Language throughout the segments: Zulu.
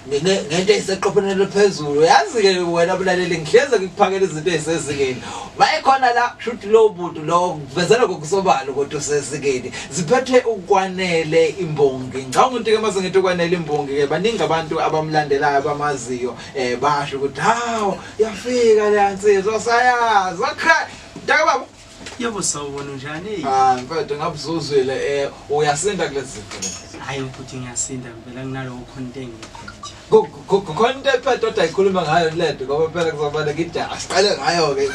ngento eseqophelweni phezulu yazi ke wena bulaleli ngihleze ngikuphakela izinto ezisezingeni bayikhona la shuthi lo muntu lo kuvezela kokusobala kodwa usezingeni ziphethe ukwanele imbongi ngicabanga ukuthi ke mase ngithi ukwanele imbongi ke baningi abantu abamlandelayo abamaziyo basho ukuthi hawo yafika le nsizwa sayazi akha ndaka baba yebo sawubona njani mfethu ngabuzuzwile uyasinda kulezi zinto hayi ukuthi ngiyasinda vela nginalo content konke phela ayikhuluma ngayo lento ngoba phela kuzofanele ngithi asiqale ngayo ke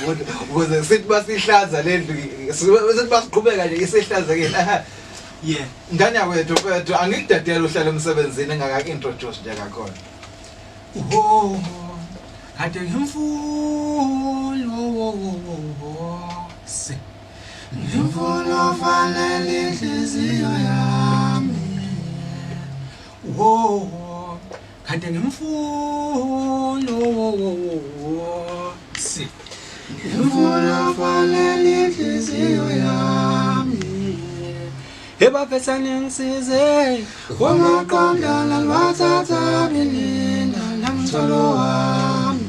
ukuze sithi basihlaza lendlu sithi basiqhubeka nje isihlazekile yeah ngani yakwethu mfethu angikudadela uhlala emsebenzini engaka introduce nje kakhona kade ngimfulo ngimfulo fanele inhliziyo yami kade ngimfulo ngimfulo fanele inhliziyo yami ebafesane ngisize wamaqondana lwathatha bilina namtholo wami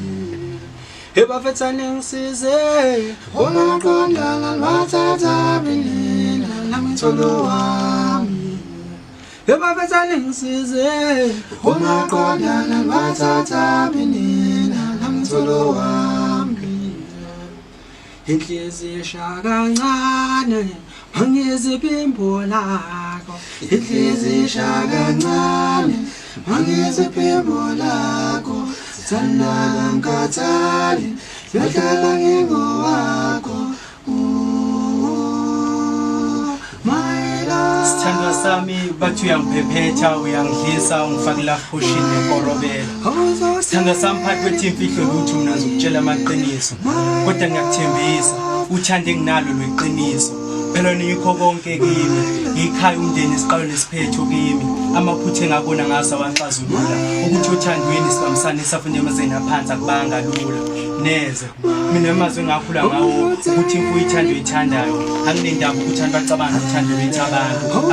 ebafesane ngisize wamaqondana lwathatha bilina namtholo wami ebafesane ngisize wamaqondana lwathatha bilina namtholo wami inhliziyo ishaya kancane Mangiziphimbo lakho inhliziyo ishaya kancane mangiziphimbo lakho sithanda kangathali siyahlala ngingowakho my love sithanda sami bathi uyangiphephetha uyangidlisa ungifakela fushini nekorobela sithanda sami phakathi kwethimfihlo lutho mina ngizokutshela amaqiniso kodwa ngiyakuthembisa uthande nginalo lweqiniso phela nikho konke kimi ngikhaya umndeni isiqalo nesiphetho kimi amaphuthe engabona ngaso awaxazulula ukuthi uthandweni sibambisane safunde emazeni aphansi akubanga lula neze mina amazwe engakhula ngawo ukuthi imfuyo ithando ithandayo anginendaba ukuthi bacabanga uthando lwethu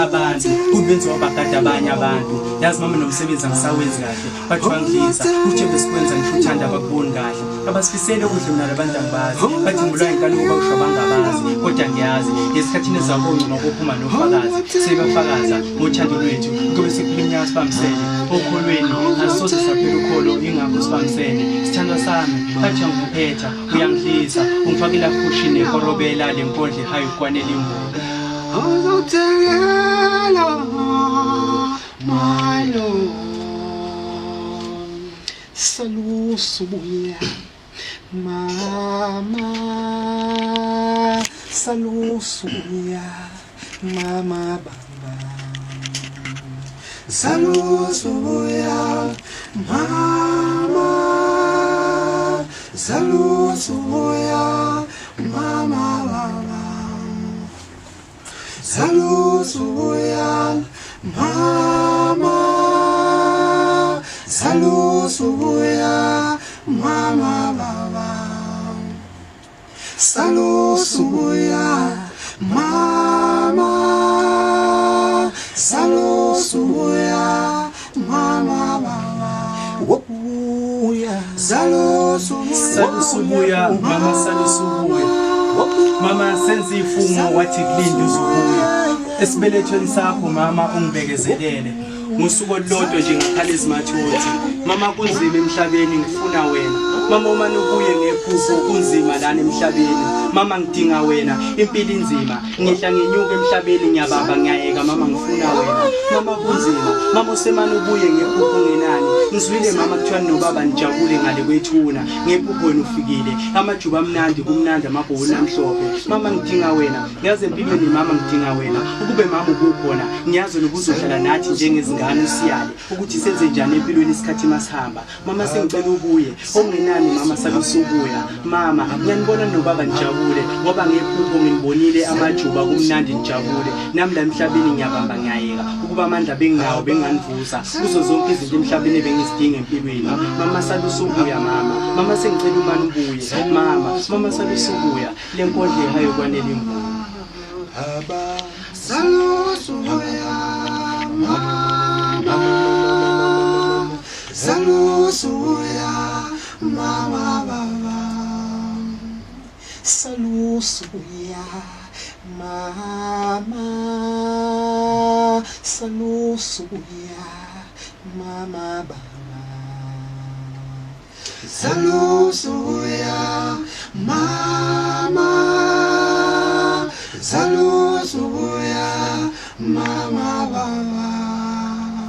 abantu kubenziwa bagada abanye abantu yazi mama nomsebenzi angisawenzi kahle bathi wangidlisa uthi besikwenza ngisho uthanda abakuboni kahle abasifisele ukudla mina labantu angibazi bathi ngulwa inkalo kuba ushobanga abazi kodwa ngiyazi esikhathini ezabonga nokuphuma nofakazi sebafakaza ngothando lwethu kube sikhulunywa sibambisene okholweni asoze saphela ukholo ingakho sibambisene sithandwa sami bathi ngikuphetha uyangidlisa ungifakela fushini nekorobela lenkondle hayi ukwanele imbuka awuzothengela my lord salusubuya mama salusubuya mama baba salusubuya mama salusubuya mama baba salusubuya mama salusubuya mama baba salusubuya mama salusubuya mama baba salusubuya mama salusubuya mama senze ifungo wathi kulinda uzubuya esibelethweni sakho mama ungibekezelele ngosuku olodwa nje ngikhala izimathothi mama kunzima emhlabeni ngifuna wena mama uma nubuye ngephupho kunzima lana emhlabeni mama ngidinga wena impilo inzima ngihla ngenyuka emhlabeni ngiyababa ngiyayeka mama ngifuna wena mama kunzima mama usemana ubuye ngephupho ngenani ngizwile mama kuthiwa nobaba nijabule ngale kwethuna ngephupho wena ufikile amajuba amnandi kumnandi amabhola amhlophe mama ngidinga wena ngiyaze empilweni mama ngidinga wena ukube mama ukukhona ngiyazi ukuzohlala nathi njengezingane usiyale ukuthi senze njani empilweni isikhathi masihamba mama sengicela ubuye ongenani mama salusubuya mama ngiyanibona nobaba nijabule ngoba ngephupho ngibonile amajuba kumnandi nijabule nami la emhlabeni ngiyabamba ngiyayeka ukuba amandla bengawo benganivusa kuzo zonke izinto emhlabeni bengizidinga empilweni mama salusubuya mama sengicela umani ubuye mama salusubuya lenkondle hayo kwanele imvumo aba salusubuya mama Salusuya, mama baba. Salusuya, mama. Salusuya, mama baba. Salusuya, mama. Salusuya, mama.